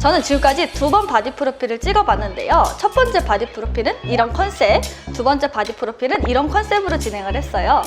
저는 지금까지 2번 바디 프로필을 찍어봤는데요. 첫 번째 바디 프로필은 이런 컨셉, 두 번째 바디 프로필은 이런 컨셉으로 진행을 했어요.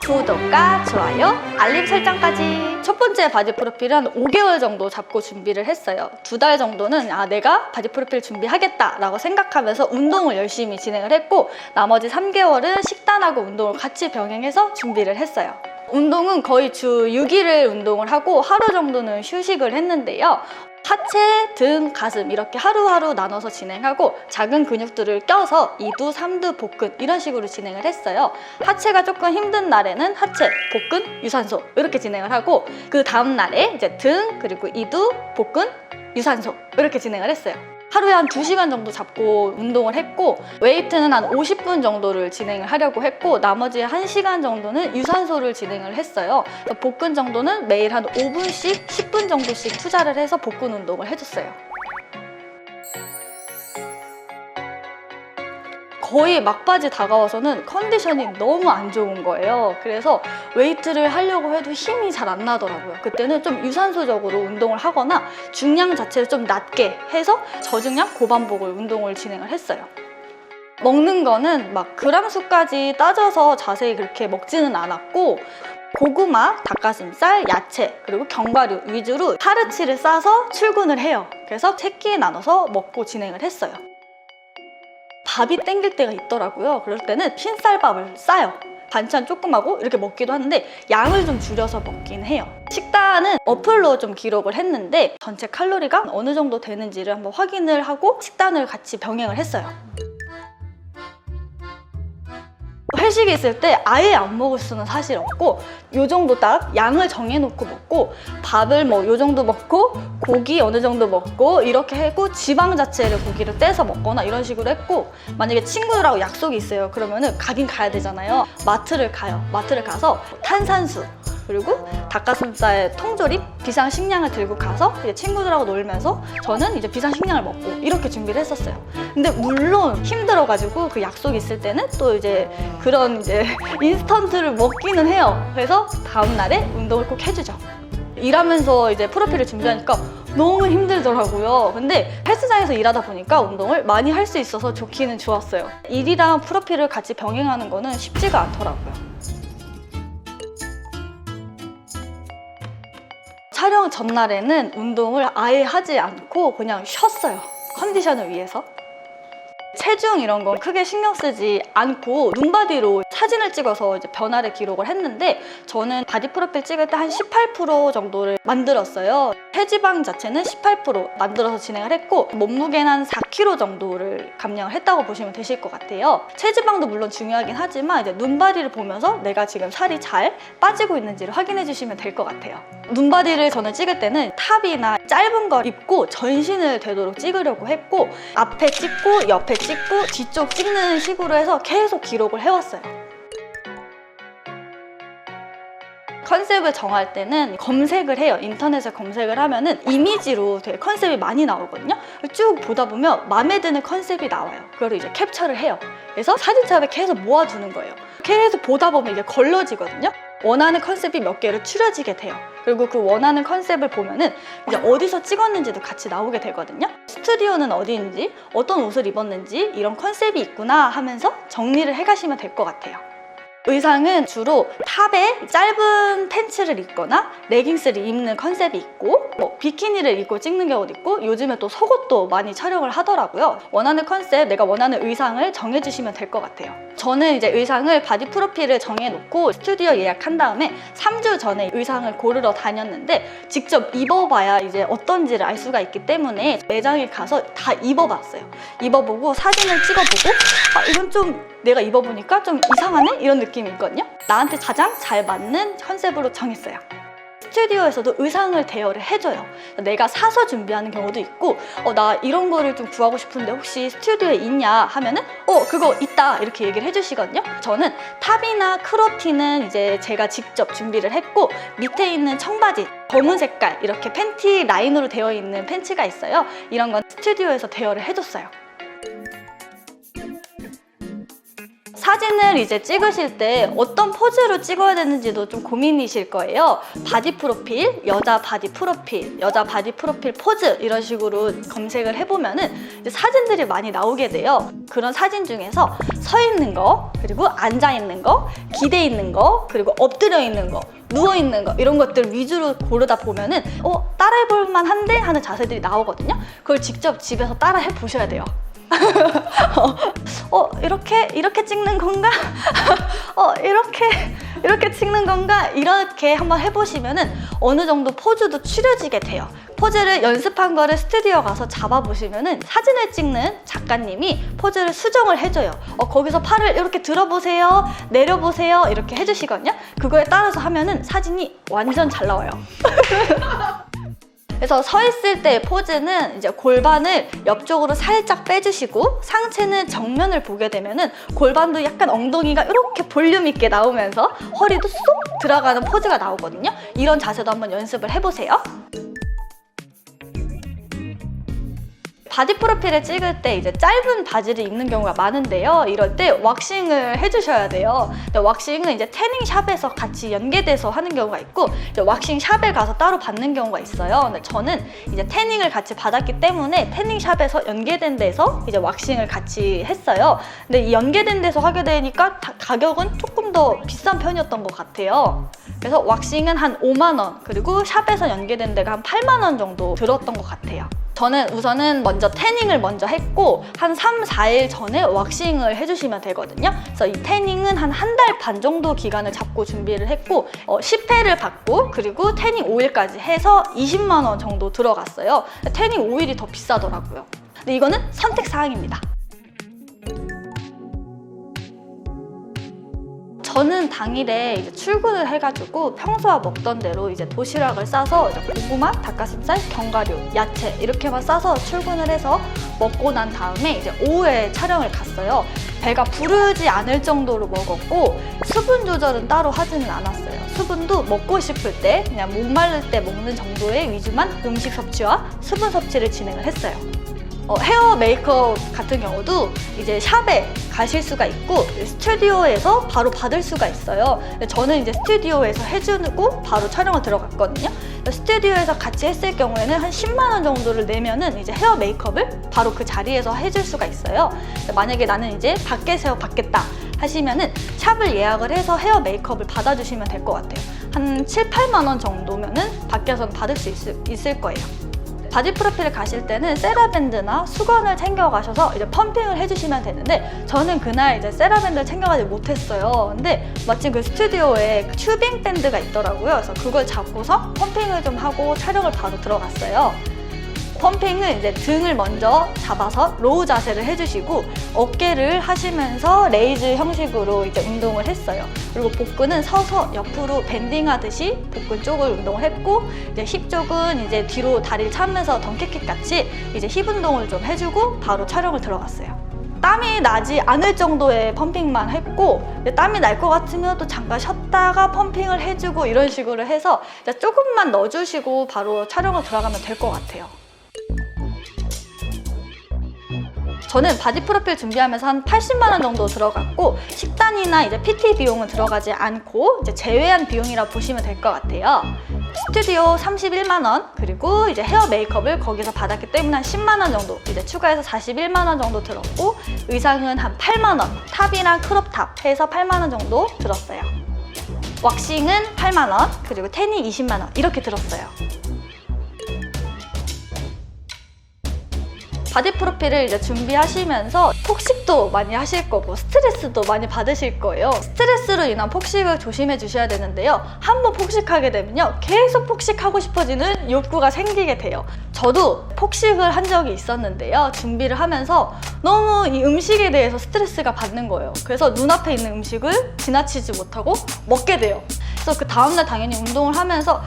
구독과 좋아요, 알림 설정까지. 첫 번째 바디 프로필은 5개월 정도 잡고 준비를 했어요. 2달 정도는 내가 바디 프로필 준비하겠다 라고 생각하면서 운동을 열심히 진행을 했고, 나머지 3개월은 식단하고 운동을 같이 병행해서 준비를 했어요. 운동은 거의 주 6일을 운동을 하고 하루 정도는 휴식을 했는데요. 하체, 등, 가슴 이렇게 하루하루 나눠서 진행하고 작은 근육들을 껴서 2두, 3두, 복근 이런 식으로 진행을 했어요. 하체가 조금 힘든 날에는 하체, 복근, 유산소 이렇게 진행을 하고, 그 다음 날에 이제 등, 그리고 2두, 복근, 유산소 이렇게 진행을 했어요. 하루에 한 2시간 정도 잡고 운동을 했고, 웨이트는 한 50분 정도를 진행을 하려고 했고, 나머지 1시간 정도는 유산소를 진행을 했어요. 복근 정도는 매일 한 5분씩 10분 정도씩 투자를 해서 복근 운동을 해줬어요. 거의 막바지 다가와서는 컨디션이 너무 안 좋은 거예요. 그래서 웨이트를 하려고 해도 힘이 잘 안 나더라고요. 그때는 좀 유산소적으로 운동을 하거나 중량 자체를 좀 낮게 해서 저중량 고반복을 운동을 진행을 했어요. 먹는 거는 막 그람 수까지 따져서 자세히 그렇게 먹지는 않았고, 고구마, 닭가슴살, 야채, 그리고 견과류 위주로 파르치를 싸서 출근을 해요. 그래서 3끼에 나눠서 먹고 진행을 했어요. 밥이 땡길 때가 있더라고요. 그럴 때는 흰쌀밥을 싸요. 반찬 조금 하고 이렇게 먹기도 하는데 양을 좀 줄여서 먹긴 해요. 식단은 어플로 좀 기록을 했는데 전체 칼로리가 어느 정도 되는지를 한번 확인을 하고 식단을 같이 병행을 했어요. 회식이 있을 때 아예 안 먹을 수는 사실 없고, 요 정도 딱 양을 정해놓고 먹고, 밥을 요 정도 먹고 고기 어느 정도 먹고 이렇게 하고, 지방 자체를 고기를 떼서 먹거나 이런 식으로 했고, 만약에 친구들하고 약속이 있어요. 그러면은 가긴 가야 되잖아요. 마트를 가요. 마트를 가서 탄산수 그리고 닭가슴살 통조림, 비상식량을 들고 가서 이제 친구들하고 놀면서 저는 이제 비상식량을 먹고 이렇게 준비를 했었어요. 근데 물론 힘들어가지고 그 약속이 있을 때는 또 이제 그런 이제 인스턴트를 먹기는 해요. 그래서 다음날에 운동을 꼭 해주죠. 일하면서 이제 프로필을 준비하니까 너무 힘들더라고요. 근데 헬스장에서 일하다 보니까 운동을 많이 할 수 있어서 좋기는 좋았어요. 일이랑 프로필을 같이 병행하는 거는 쉽지가 않더라고요. 촬영 전날에는 운동을 아예 하지 않고 그냥 쉬었어요. 컨디션을 위해서. 체중 이런 건 크게 신경 쓰지 않고 눈바디로 사진을 찍어서 이제 변화를 기록을 했는데, 저는 바디 프로필 찍을 때 한 18% 정도를 만들었어요. 체지방 자체는 18% 만들어서 진행을 했고, 몸무게는 한 4kg 정도를 감량을 했다고 보시면 되실 것 같아요. 체지방도 물론 중요하긴 하지만 이제 눈바디를 보면서 내가 지금 살이 잘 빠지고 있는지를 확인해 주시면 될 것 같아요. 눈바디를 저는 찍을 때는 탑이나 짧은 거 입고 전신을 되도록 찍으려고 했고, 앞에 찍고 옆에 찍고 뒤쪽 찍는 식으로 해서 계속 기록을 해왔어요. 컨셉을 정할 때는 검색을 해요. 인터넷에 검색을 하면은 이미지로 되게 컨셉이 많이 나오거든요. 쭉 보다 보면 마음에 드는 컨셉이 나와요. 그걸 이제 캡처를 해요. 그래서 사진첩에 계속 모아두는 거예요. 계속 보다 보면 이게 걸러지거든요. 원하는 컨셉이 몇 개로 추려지게 돼요. 그리고 그 원하는 컨셉을 보면은 이제 어디서 찍었는지도 같이 나오게 되거든요. 스튜디오는 어디인지, 어떤 옷을 입었는지, 이런 컨셉이 있구나 하면서 정리를 해가시면 될 것 같아요. 의상은 주로 탑에 짧은 팬츠를 입거나 레깅스를 입는 컨셉이 있고, 비키니를 입고 찍는 경우도 있고, 요즘에 또 속옷도 많이 촬영을 하더라고요. 원하는 컨셉, 내가 원하는 의상을 정해주시면 될 것 같아요. 저는 이제 의상을 바디 프로필을 정해놓고 스튜디오 예약한 다음에 3주 전에 의상을 고르러 다녔는데, 직접 입어봐야 이제 어떤지를 알 수가 있기 때문에 매장에 가서 다 입어봤어요. 입어보고 사진을 찍어보고, 이건 좀 내가 입어보니까 좀 이상하네? 이런 느낌이 있거든요. 나한테 가장 잘 맞는 컨셉으로 정했어요. 스튜디오에서도 의상을 대여를 해줘요. 내가 사서 준비하는 경우도 있고, 나 이런 거를 좀 구하고 싶은데 혹시 스튜디오에 있냐 하면은 그거 있다 이렇게 얘기를 해주시거든요. 저는 탑이나 크롭티는 이제 제가 직접 준비를 했고, 밑에 있는 청바지 검은 색깔 이렇게 팬티 라인으로 되어 있는 팬츠가 있어요. 이런 건 스튜디오에서 대여를 해줬어요. 사진을 이제 찍으실 때 어떤 포즈로 찍어야 되는지도 좀 고민이실 거예요. 바디 프로필, 여자 바디 프로필, 여자 바디 프로필 포즈 이런 식으로 검색을 해보면은 이제 사진들이 많이 나오게 돼요. 그런 사진 중에서 서 있는 거, 그리고 앉아 있는 거, 기대 있는 거, 그리고 엎드려 있는 거, 누워 있는 거 이런 것들 위주로 고르다 보면은 따라해볼 만한데 하는 자세들이 나오거든요. 그걸 직접 집에서 따라해 보셔야 돼요. 이렇게 찍는 건가? 이렇게 찍는 건가? 이렇게 한번 해보시면은 어느 정도 포즈도 추려지게 돼요. 포즈를 연습한 거를 스튜디오 가서 잡아보시면은 사진을 찍는 작가님이 포즈를 수정을 해줘요. 거기서 팔을 이렇게 들어보세요, 내려보세요 이렇게 해주시거든요. 그거에 따라서 하면은 사진이 완전 잘 나와요. 그래서 서 있을 때의 포즈는 이제 골반을 옆쪽으로 살짝 빼주시고 상체는 정면을 보게 되면은 골반도 약간 엉덩이가 이렇게 볼륨 있게 나오면서 허리도 쏙 들어가는 포즈가 나오거든요. 이런 자세도 한번 연습을 해보세요. 바디 프로필을 찍을 때 이제 짧은 바지를 입는 경우가 많은데요. 이럴 때 왁싱을 해주셔야 돼요. 근데 왁싱은 이제 태닝샵에서 같이 연계돼서 하는 경우가 있고 이제 왁싱샵에 가서 따로 받는 경우가 있어요. 근데 저는 이제 태닝을 같이 받았기 때문에 태닝샵에서 연계된 데서 이제 왁싱을 같이 했어요. 근데 이 연계된 데서 하게 되니까 가격은 조금 더 비싼 편이었던 것 같아요. 그래서 왁싱은 한 5만 원, 그리고 샵에서 연계된 데가 한 8만 원 정도 들었던 것 같아요. 저는 우선은 먼저 태닝을 먼저 했고 한 3, 4일 전에 왁싱을 해주시면 되거든요. 그래서 이 태닝은 한 달 반 정도 기간을 잡고 준비를 했고 10회를 받고 그리고 태닝 오일까지 해서 20만 원 정도 들어갔어요. 태닝 오일이 더 비싸더라고요. 근데 이거는 선택사항입니다. 저는 당일에 이제 출근을 해가지고 평소와 먹던 대로 이제 도시락을 싸서 이제 고구마, 닭가슴살, 견과류, 야채 이렇게만 싸서 출근을 해서 먹고 난 다음에 이제 오후에 촬영을 갔어요. 배가 부르지 않을 정도로 먹었고 수분 조절은 따로 하지는 않았어요. 수분도 먹고 싶을 때 그냥 목마를 때 먹는 정도의 위주만 음식 섭취와 수분 섭취를 진행을 했어요. 헤어 메이크업 같은 경우도 이제 샵에 가실 수가 있고 스튜디오에서 바로 받을 수가 있어요. 근데 저는 이제 스튜디오에서 해주고 바로 촬영을 들어갔거든요. 스튜디오에서 같이 했을 경우에는 한 10만 원 정도를 내면은 이제 헤어 메이크업을 바로 그 자리에서 해줄 수가 있어요. 만약에 나는 이제 밖에서 받겠다 하시면은 샵을 예약을 해서 헤어 메이크업을 받아주시면 될 것 같아요. 한 7, 8만 원 정도면은 밖에서 받을 수 있을 거예요. 바디 프로필을 가실 때는 세라밴드나 수건을 챙겨가셔서 이제 펌핑을 해주시면 되는데 저는 그날 이제 세라밴드를 챙겨가지 못했어요. 근데 마침 그 스튜디오에 튜빙 밴드가 있더라고요. 그래서 그걸 잡고서 펌핑을 좀 하고 촬영을 바로 들어갔어요. 펌핑은 이제 등을 먼저 잡아서 로우 자세를 해주시고 어깨를 하시면서 레이즈 형식으로 이제 운동을 했어요. 그리고 복근은 서서 옆으로 밴딩하듯이 복근 쪽을 운동을 했고 이제 힙 쪽은 이제 뒤로 다리를 차면서 덩키킥 같이 이제 힙 운동을 좀 해주고 바로 촬영을 들어갔어요. 땀이 나지 않을 정도의 펌핑만 했고 땀이 날 것 같으면 또 잠깐 쉬었다가 펌핑을 해주고 이런 식으로 해서 조금만 넣어주시고 바로 촬영을 들어가면 될 것 같아요. 저는 바디 프로필 준비하면서 한 80만 원 정도 들어갔고 식단이나 이제 PT 비용은 들어가지 않고 이제 제외한 비용이라 보시면 될 것 같아요. 스튜디오 31만 원, 그리고 이제 헤어 메이크업을 거기서 받았기 때문에 한 10만 원 정도 이제 추가해서 41만 원 정도 들었고 의상은 한 8만 원, 탑이랑 크롭탑 해서 8만 원 정도 들었어요. 왁싱은 8만 원, 그리고 태닝 20만 원 이렇게 들었어요. 바디 프로필을 이제 준비하시면서 폭식도 많이 하실 거고 스트레스도 많이 받으실 거예요. 스트레스로 인한 폭식을 조심해 주셔야 되는데요. 한번 폭식하게 되면요. 계속 폭식하고 싶어지는 욕구가 생기게 돼요. 저도 폭식을 한 적이 있었는데요. 준비를 하면서 너무 이 음식에 대해서 스트레스가 받는 거예요. 그래서 눈앞에 있는 음식을 지나치지 못하고 먹게 돼요. 그래서 그 다음날 당연히 운동을 하면서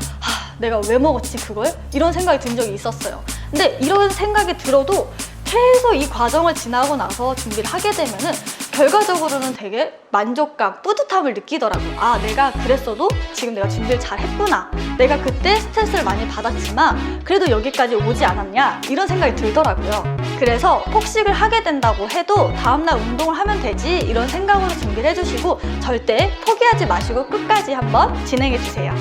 내가 왜 먹었지 그걸? 이런 생각이 든 적이 있었어요. 근데 이런 생각이 들어도 계속 이 과정을 지나고 나서 준비를 하게 되면은 결과적으로는 되게 만족감, 뿌듯함을 느끼더라고요. 아, 내가 그랬어도 지금 내가 준비를 잘 했구나. 내가 그때 스트레스를 많이 받았지만 그래도 여기까지 오지 않았냐, 이런 생각이 들더라고요. 그래서 폭식을 하게 된다고 해도 다음날 운동을 하면 되지, 이런 생각으로 준비를 해주시고 절대 포기하지 마시고 끝까지 한번 진행해주세요.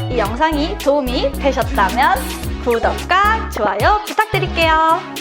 이 영상이 도움이 되셨다면 구독과 좋아요 부탁드릴게요.